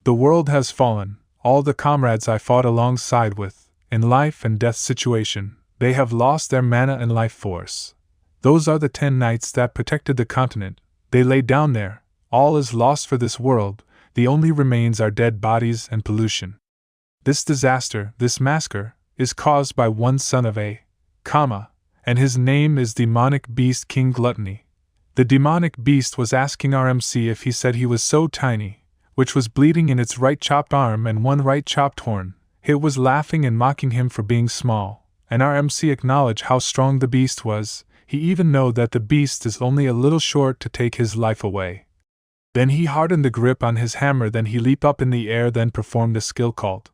The world has fallen, all the comrades I fought alongside with, in life and death situation, they have lost their mana and life force. Those are the 10 knights that protected the continent, they lay down there, all is lost for this world, the only remains are dead bodies and pollution. This disaster, this massacre, is caused by one son of a, and his name is Demonic Beast King Gluttony. The demonic beast was asking our MC if he said he was so tiny, which was bleeding in its right chopped arm and one right chopped horn. It was laughing and mocking him for being small, and our MC acknowledged how strong the beast was. He even know that the beast is only a little short to take his life away. Then he hardened the grip on his hammer, then he leaped up in the air, then performed a skill called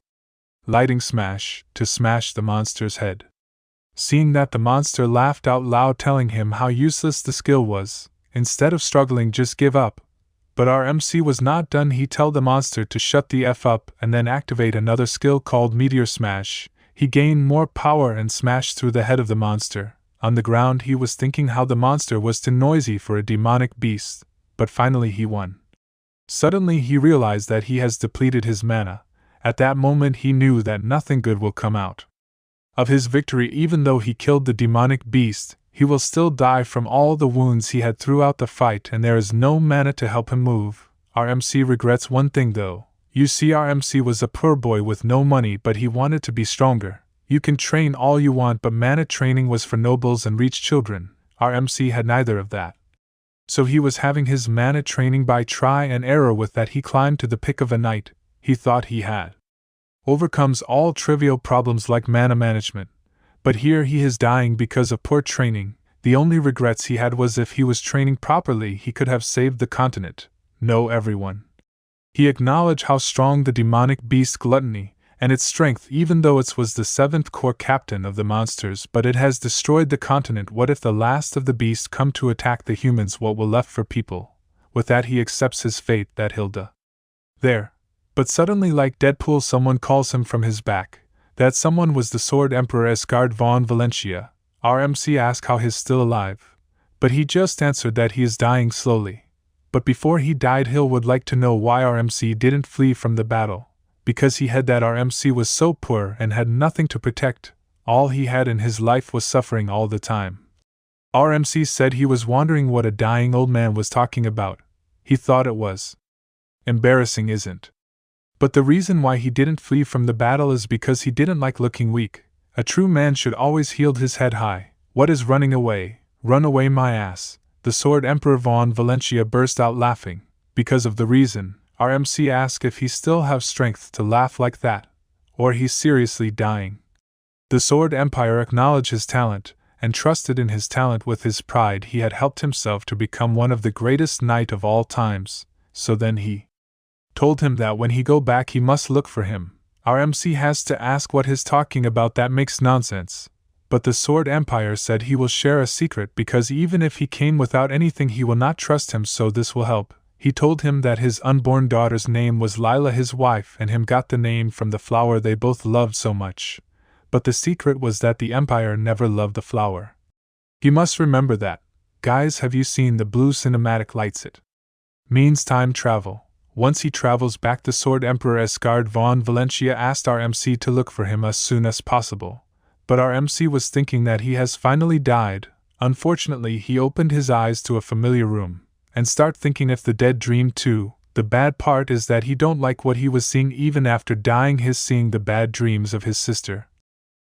Lighting Smash, to smash the monster's head. Seeing that, the monster laughed out loud, telling him how useless the skill was. Instead of struggling, just give up. But our MC was not done. He told the monster to shut the F up and then activate another skill called Meteor Smash. He gained more power and smashed through the head of the monster. On the ground he was thinking how the monster was too noisy for a demonic beast, but finally he won. Suddenly he realized that he has depleted his mana. At that moment he knew that nothing good will come out of his victory. Even though he killed the demonic beast, he will still die from all the wounds he had throughout the fight, and there is no mana to help him move. Our MC regrets one thing though. You see, our MC was a poor boy with no money, but he wanted to be stronger. You can train all you want, but mana training was for nobles and rich children. Our MC had neither of that. So he was having his mana training by try and error. With that he climbed to the pick of a knight. He thought he had overcomes all trivial problems like mana management. But here he is dying because of poor training. The only regrets he had was if he was training properly he could have saved the continent. No, everyone. He acknowledged how strong the demonic beast Gluttony, and its strength, even though it was the 7th core captain of the monsters, but it has destroyed the continent. What if the last of the beasts come to attack the humans? What will left for people? With that he accepts his fate, that Hilda. There. But suddenly, like Deadpool, someone calls him from his back. That someone was the Sword Emperor Escard von Valencia. Our MC asked how he is still alive, but he just answered that he is dying slowly. But before he died, Hill would like to know why our MC didn't flee from the battle. Because he had that our MC was so poor and had nothing to protect. All he had in his life was suffering all the time. Our MC said he was wondering what a dying old man was talking about. He thought it was embarrassing, isn't? But the reason why he didn't flee from the battle is because he didn't like looking weak. A true man should always hold his head high. What is running away? Run away, my ass. The Sword Emperor von Valencia burst out laughing. Because of the reason, our MC asked if he still have strength to laugh like that, or he's seriously dying. The Sword Empire acknowledged his talent, and trusted in his talent. With his pride he had helped himself to become one of the greatest knight of all times, so then he told him that when he go back he must look for him. Our MC has to ask what he's talking about, that makes nonsense. But the Sword Empire said he will share a secret, because even if he came without anything he will not trust him, so this will help. He told him that his unborn daughter's name was Lila, his wife, and him got the name from the flower they both loved so much. But the secret was that the Empire never loved the flower. He must remember that. Guys, have you seen the blue cinematic lights? It means time travel. Once he travels back, the Sword Emperor Escard von Valencia asked our MC to look for him as soon as possible. But our MC was thinking that he has finally died. Unfortunately, he opened his eyes to a familiar room, and start thinking if the dead dreamed too. The bad part is that he don't like what he was seeing. Even after dying, he's seeing the bad dreams of his sister.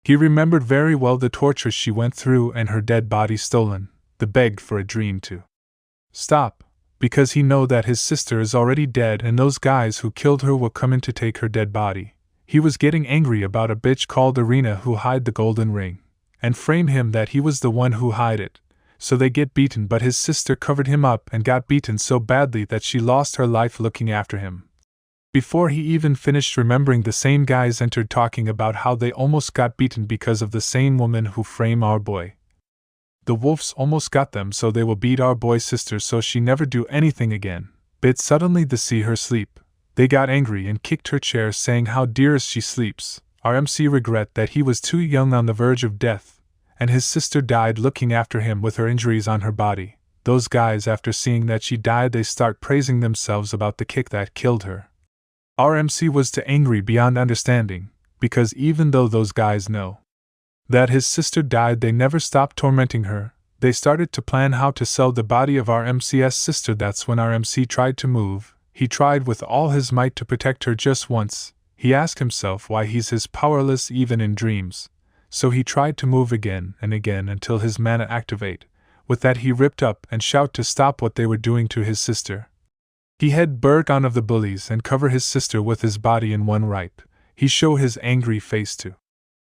He remembered very well the torture she went through and her dead body stolen. The begged for a dream to stop, because he know that his sister is already dead and those guys who killed her will come in to take her dead body. He was getting angry about a bitch called Arena who hide the golden ring, and frame him that he was the one who hide it. So they get beaten, but his sister covered him up and got beaten so badly that she lost her life looking after him. Before he even finished remembering, the same guys entered talking about how they almost got beaten because of the same woman who framed our boy. The wolves almost got them, so they will beat our boy's sister so she never do anything again. But suddenly they see her sleep. They got angry and kicked her chair, saying how dearest she sleeps. Our MC regret that he was too young on the verge of death, and his sister died looking after him with her injuries on her body. Those guys, after seeing that she died, they start praising themselves about the kick that killed her. Our MC was too angry beyond understanding, because even though those guys know that his sister died, they never stopped tormenting her. They started to plan how to sell the body of our MC's sister. That's when our MC tried to move. He tried with all his might to protect her just once. He asked himself why he's powerless even in dreams. So he tried to move again and again until his mana activate. With that he ripped up and shouted to stop what they were doing to his sister. He had burst on of the bullies and cover his sister with his body in one ripe. He show his angry face to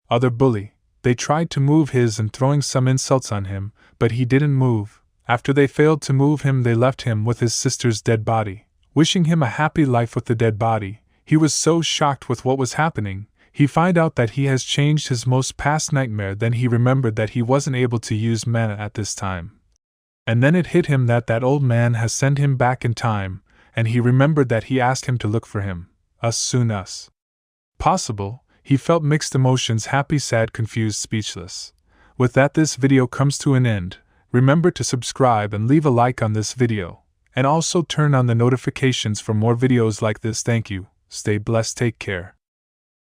other bully. They tried to move his and throwing some insults on him, but he didn't move. After they failed to move him, they left him with his sister's dead body, wishing him a happy life with the dead body. He was so shocked with what was happening. He find out that he has changed his most past nightmare. Then he remembered that he wasn't able to use mana at this time. And then it hit him that that old man has sent him back in time, and he remembered that he asked him to look for him, as soon as possible. He felt mixed emotions, happy, sad, confused, speechless. With that, this video comes to an end. Remember to subscribe and leave a like on this video. And also turn on the notifications for more videos like this. Thank you. Stay blessed. Take care.